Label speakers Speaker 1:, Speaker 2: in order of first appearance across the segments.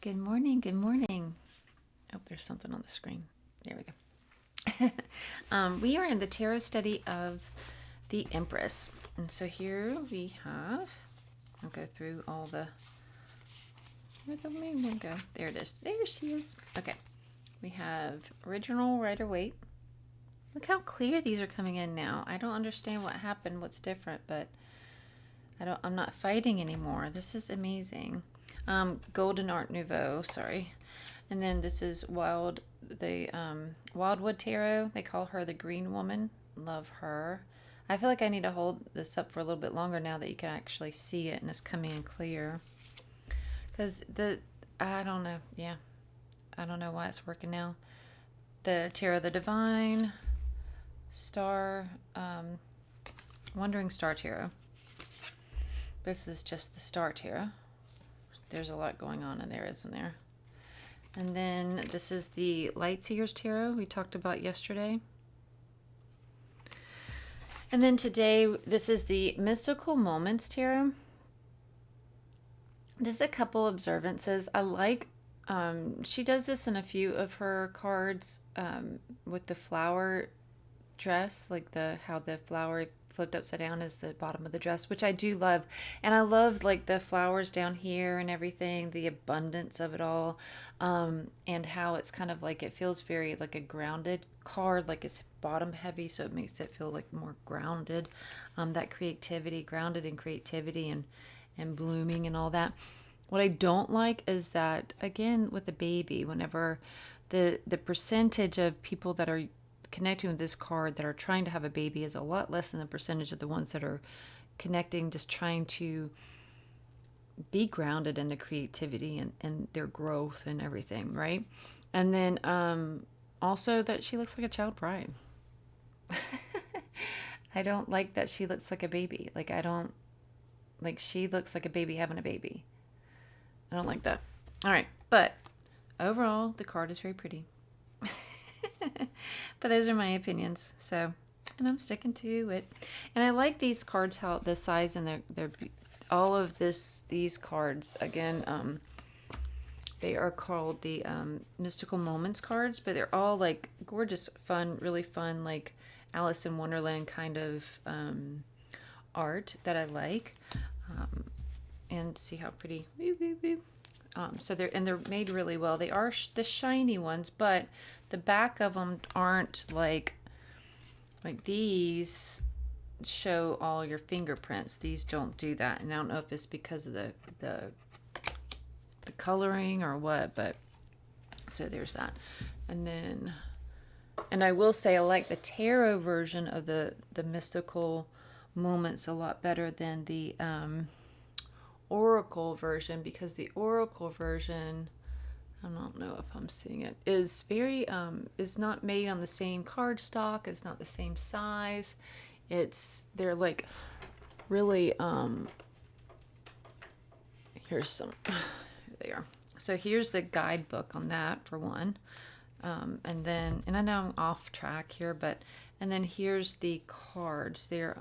Speaker 1: Good morning. Good morning. Oh, there's something on the screen. There we go. We are in the tarot study of the Empress. And so here we have, I'll go through all the, where'd the main one go? There it is. There she is. Okay. We have original Rider-Waite. Look how clear these are coming in now. I don't understand what happened, what's different, but I'm not fighting anymore. This is amazing. Golden Art Nouveau, sorry. And then this is Wildwood Tarot. They call her the Green Woman. Love her. I feel like I need to hold this up for a little bit longer now that you can actually see it and it's coming in clear. Because I don't know. Yeah. I don't know why it's working now. The Tarot of the Divine. Wandering Star Tarot. This is just the Star Tarot. There's a lot going on in there, isn't there? And then this is the Lightseers Tarot we talked about yesterday. And then today, this is the Mystical Moments Tarot. Just a couple observances. I like, she does this in a few of her cards with the flower dress, like how the flower flipped upside down is the bottom of the dress, which I do love. And I love like the flowers down here and everything, the abundance of it all, and how it's kind of like, it feels very like a grounded card, like it's bottom heavy, so it makes it feel like more grounded, that creativity, grounded in creativity and blooming and all that. What I don't like is that, again, with a baby, whenever the percentage of people that are connecting with this card that are trying to have a baby is a lot less than the percentage of the ones that are connecting, just trying to be grounded in the creativity and their growth and everything, right? And then also that she looks like a child bride. I don't like that she looks like a baby. She looks like a baby having a baby. I don't like that. All right, but overall the card is very pretty. But those are my opinions, and I'm sticking to it. And I like these cards, how the size, and they're all of these cards, again, they are called the Mystical Moments cards, but they're all like gorgeous, fun, really fun, like Alice in Wonderland kind of art that I like. And see how pretty. So they're made really well. They are the shiny ones, but the back of them aren't like these show all your fingerprints. These don't do that, and I don't know if it's because of the coloring or what, but so there's that. And I will say I like the tarot version of the Mystical Moments a lot better than the Oracle version, because the Oracle version, I don't know if I'm seeing it, is very is not made on the same card stock. It's not the same size. They're like really here they are. So here's the guidebook on that for one. And I know I'm off track here, and then here's the cards. They're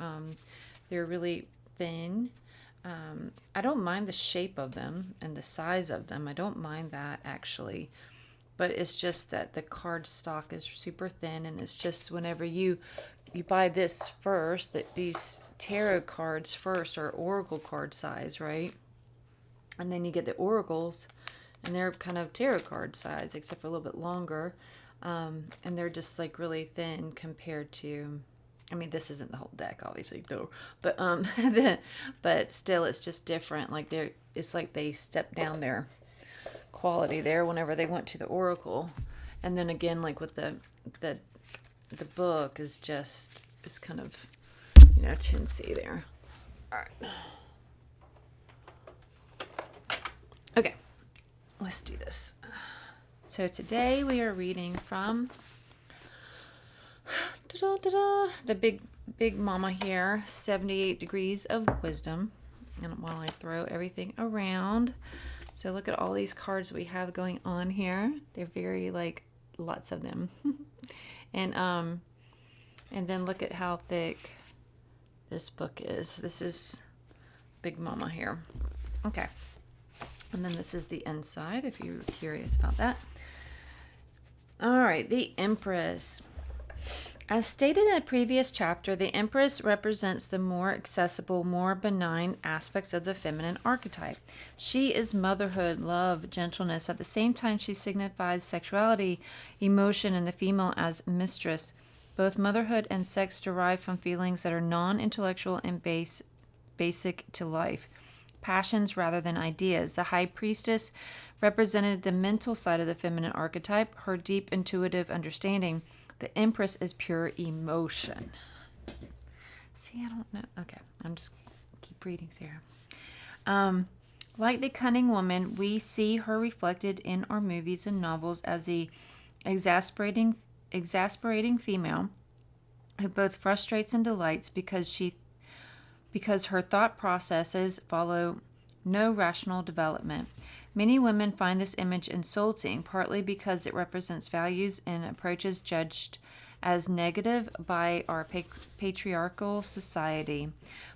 Speaker 1: really thin. I don't mind the shape of them and the size of them. I don't mind that, actually. But it's just that the card stock is super thin, and it's just whenever you buy this first, that these tarot cards first are oracle card size, right? And then you get the oracles, and they're kind of tarot card size, except for a little bit longer. And they're just like really thin compared to, I mean, this isn't the whole deck, obviously, no. But but still, it's just different. Like it's like they stepped down their quality there whenever they went to the oracle. And then again, like with the book is kind of, chintzy there. All right. Okay, let's do this. So today we are reading from the big mama here, 78 Degrees of Wisdom. And while I throw everything around, so look at all these cards we have going on here. They're very, like, lots of them. And then look at how thick this book is. This is Big Mama here. Okay. And then this is the inside, if you're curious about that. All right, the Empress. As stated in the previous chapter, the Empress represents the more accessible, more benign aspects of the feminine archetype. She is motherhood, love, gentleness. At the same time, she signifies sexuality, emotion, and the female as mistress. Both motherhood and sex derive from feelings that are non-intellectual and basic to life. Passions rather than ideas. The High Priestess represented the mental side of the feminine archetype, her deep intuitive understanding. The Empress is pure emotion. See, I don't know. Okay, I'm just keep reading, Sarah. Like the cunning woman, we see her reflected in our movies and novels as the exasperating female who both frustrates and delights because her thought processes follow no rational development. Many women find this image insulting, partly because it represents values and approaches judged as negative by our patriarchal society,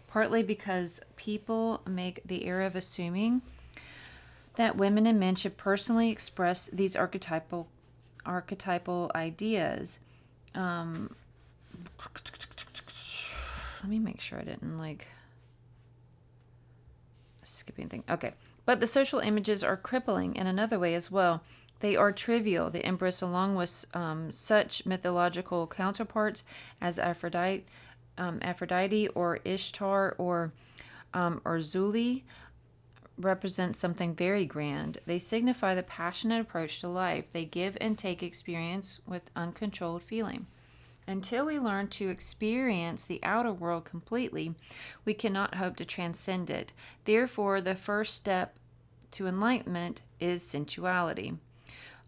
Speaker 1: partly because people make the error of assuming that women and men should personally express these archetypal ideas. Let me make sure I didn't skipping thing. Okay. But the social images are crippling in another way as well. They are trivial. The Empress, along with such mythological counterparts as Aphrodite or Ishtar or Zuli, represent something very grand. They signify the passionate approach to life. They give and take experience with uncontrolled feeling. Until we learn to experience the outer world completely, we cannot hope to transcend it. Therefore, the first step to enlightenment is sensuality.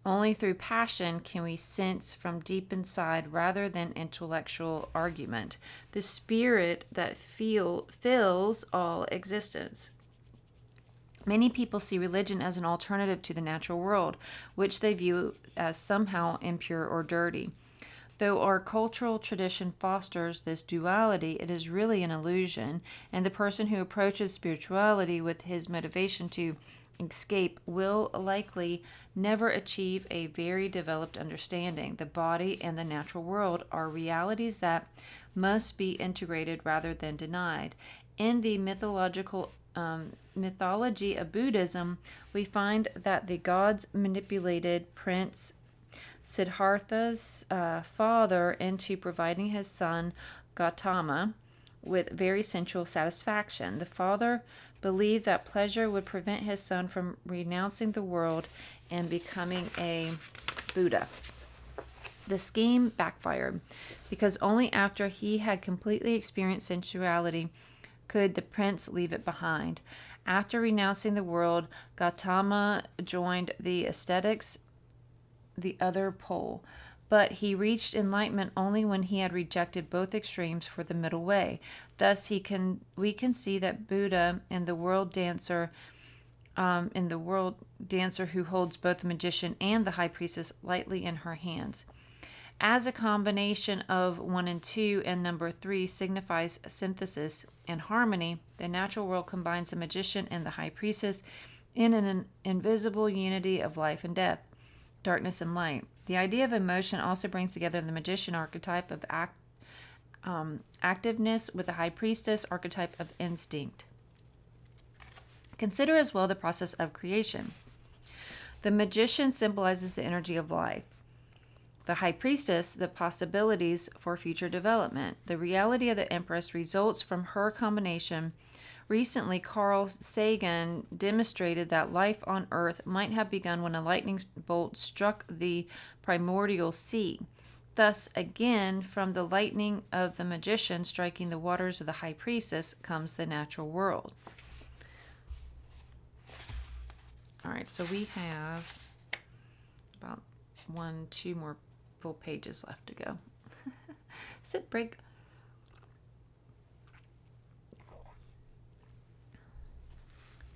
Speaker 1: Only through passion can we sense from deep inside rather than intellectual argument the spirit that fills all existence. Many people see religion as an alternative to the natural world, which they view as somehow impure or dirty. Though our cultural tradition fosters this duality, it is really an illusion, and the person who approaches spirituality with his motivation to escape will likely never achieve a very developed understanding. The body and the natural world are realities that must be integrated rather than denied. In the mythology of Buddhism, we find that the gods manipulated Prince Siddhartha's father into providing his son Gautama with very sensual satisfaction. The father believed that pleasure would prevent his son from renouncing the world and becoming a Buddha. The scheme backfired because only after he had completely experienced sensuality could the prince leave it behind. After renouncing the world, Gautama joined the ascetics, the other pole, but he reached enlightenment only when he had rejected both extremes for the middle way. Thus, we can see that Buddha in the world dancer who holds both the magician and the high priestess lightly in her hands. As a combination of 1 and 2 and number 3 signifies synthesis and harmony, the natural world combines the magician and the high priestess in an invisible unity of life and death, darkness and light. The idea of emotion also brings together the magician archetype of activeness with the high priestess archetype of instinct. Consider as well the process of creation. The magician symbolizes the energy of life. The high priestess, the possibilities for future development. The reality of the Empress results from her combination. Recently, Carl Sagan demonstrated that life on Earth might have begun when a lightning bolt struck the primordial sea. Thus, again, from the lightning of the magician striking the waters of the high priestess comes the natural world. All right, so we have about 2 more full pages left to go. Sit, break.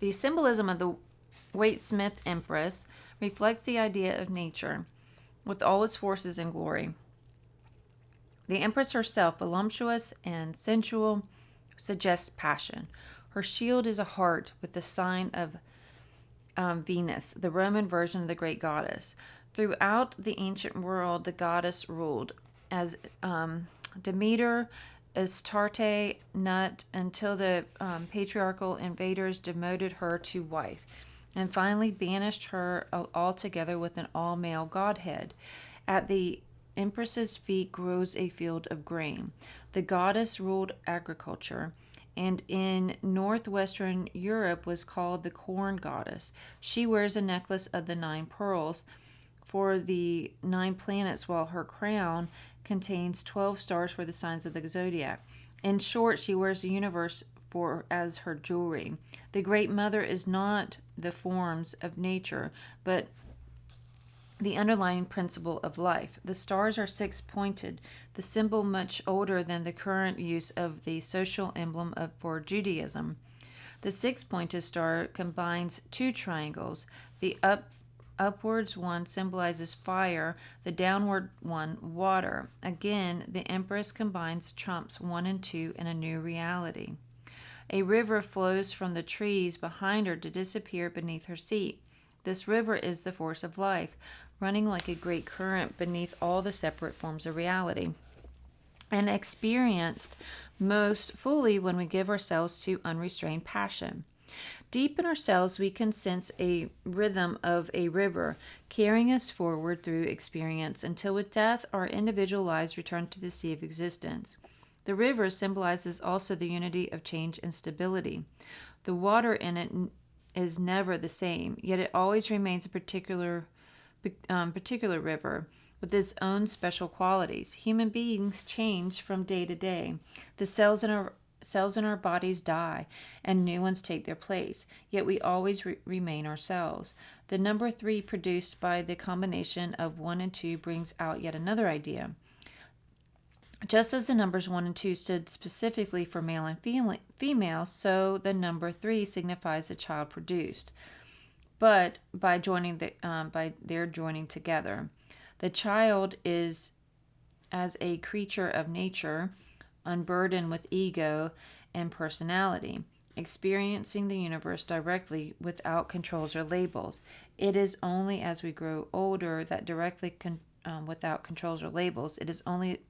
Speaker 1: The symbolism of the Waite-Smith Empress reflects the idea of nature with all its forces and glory. The Empress herself, voluptuous and sensual, suggests passion. Her shield is a heart with the sign of Venus, the Roman version of the great goddess. Throughout the ancient world, the goddess ruled as Demeter, Astarte, Nut, until the patriarchal invaders demoted her to wife, and finally banished her altogether with an all-male godhead. At the Empress's feet grows a field of grain. The goddess ruled agriculture, and in northwestern Europe was called the corn goddess. She wears a necklace of the 9 pearls for the 9 planets, while her crown contains 12 stars for the signs of the zodiac. In short, she wears the universe as her jewelry. The Great Mother is not the forms of nature, but the underlying principle of life. The stars are 6-pointed, the symbol much older than the current use of the social emblem for Judaism. The 6-pointed star combines 2 triangles. The upwards one symbolizes fire, the downward one water. Again, the Empress combines trumps 1 and 2 in a new reality. A river flows from the trees behind her to disappear beneath her seat. This river is the force of life, running like a great current beneath all the separate forms of reality, and experienced most fully when we give ourselves to unrestrained passion. Deep in ourselves, we can sense a rhythm of a river carrying us forward through experience until with death our individual lives return to the sea of existence. The river symbolizes also the unity of change and stability. The water in it is never the same, yet it always remains a particular river with its own special qualities. Human beings change from day to day. The cells in our bodies die, and new ones take their place, yet we always remain ourselves. The number 3 produced by the combination of 1 and 2 brings out yet another idea. Just as the numbers 1 and 2 stood specifically for male and female, so the number 3 signifies the child produced, but by their joining together. The child is as a creature of nature, unburdened with ego and personality, experiencing the universe directly without controls or labels. It is only as we grow older that directly without controls or labels. It is only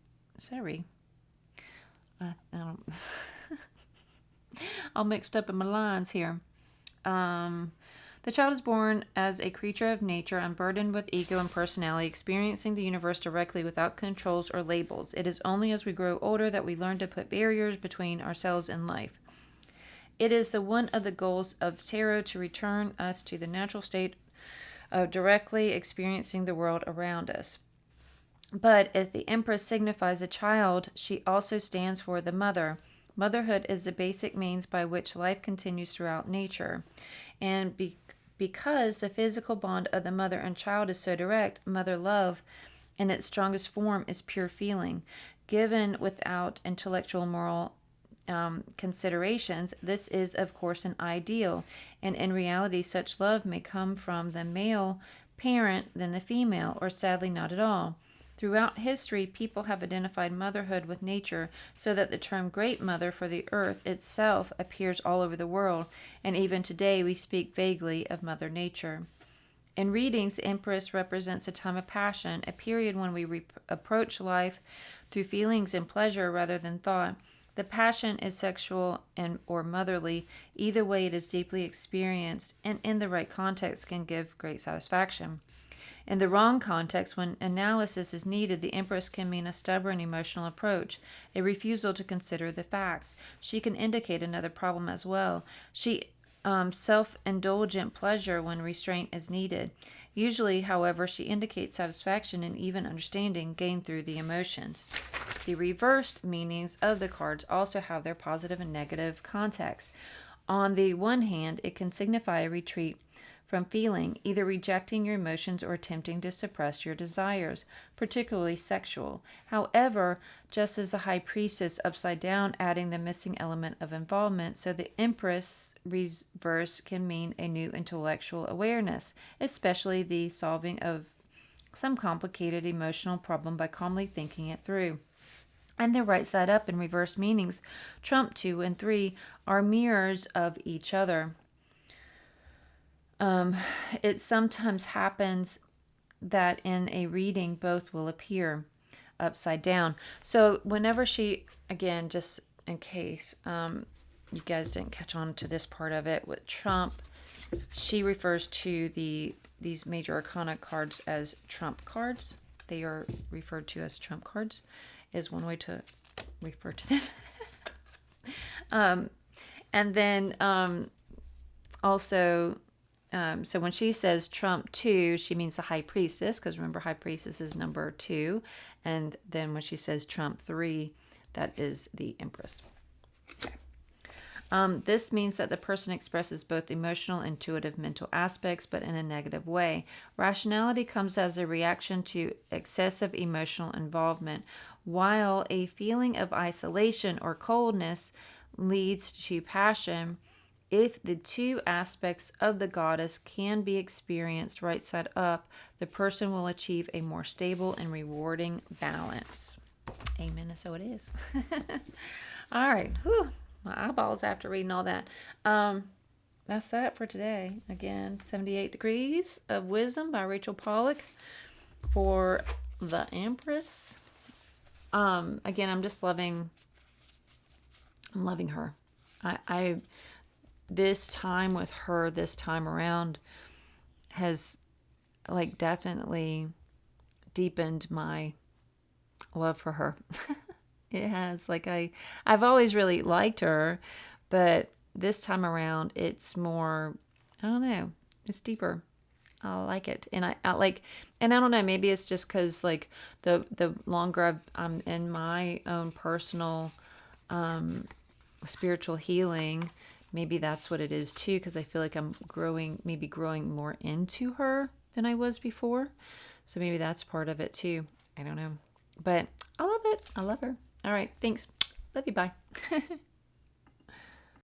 Speaker 1: all mixed up in my lines here. The child is born as a creature of nature, unburdened with ego and personality, experiencing the universe directly without controls or labels. It is only as we grow older that we learn to put barriers between ourselves and life. It is one of the goals of tarot to return us to the natural state of directly experiencing the world around us. But if the Empress signifies a child, she also stands for the mother. Motherhood is the basic means by which life continues throughout nature. And because the physical bond of the mother and child is so direct, mother love in its strongest form is pure feeling. Given without intellectual moral considerations, this is, of course, an ideal. And in reality, such love may come from the male parent than the female, or sadly not at all. Throughout history, people have identified motherhood with nature, so that the term Great Mother for the earth itself appears all over the world, and even today we speak vaguely of Mother Nature. In readings, the Empress represents a time of passion, a period when we approach life through feelings and pleasure rather than thought. The passion is sexual or motherly. Either way, it is deeply experienced, and in the right context can give great satisfaction. In the wrong context, when analysis is needed, the Empress can mean a stubborn emotional approach, a refusal to consider the facts. She can indicate another problem as well. Self-indulgent pleasure when restraint is needed. Usually, however, she indicates satisfaction and even understanding gained through the emotions. The reversed meanings of the cards also have their positive and negative context. On the one hand, it can signify a retreat from feeling, either rejecting your emotions or attempting to suppress your desires, particularly sexual. However, just as the High Priestess upside down, adding the missing element of involvement, so the Empress reverse can mean a new intellectual awareness, especially the solving of some complicated emotional problem by calmly thinking it through. And the right side up in reverse meanings, trump 2 and 3, are mirrors of each other. It sometimes happens that in a reading, both will appear upside down. So whenever she, again, just in case you guys didn't catch on to this part of it with Trump, she refers to these major arcana cards as trump cards. They are referred to as trump cards, is one way to refer to them. And then also, so when she says Trump 2, she means the High Priestess, because remember, High Priestess is number 2. And then when she says Trump 3, that is the Empress. Okay. This means that the person expresses both emotional, intuitive, mental aspects, but in a negative way. Rationality comes as a reaction to excessive emotional involvement, while a feeling of isolation or coldness leads to passion. If the two aspects of the goddess can be experienced right side up, the person will achieve a more stable and rewarding balance. Amen. And so it is. All right. Whew. My eyeballs after reading all that. That's that for today. Again, 78 Degrees of Wisdom by Rachel Pollack for the Empress. Again, I'm loving her. I this time with her this time around has like definitely deepened my love for her. It has. Like I've always really liked her, but this time around it's more, I don't know, it's deeper. I like it. And I like, and I don't know, maybe it's just because like the longer I'm in my own personal spiritual healing, maybe that's what it is too, because I feel like I'm growing more into her than I was before. So maybe that's part of it too. I don't know. But I love it. I love her. All right. Thanks. Love you. Bye.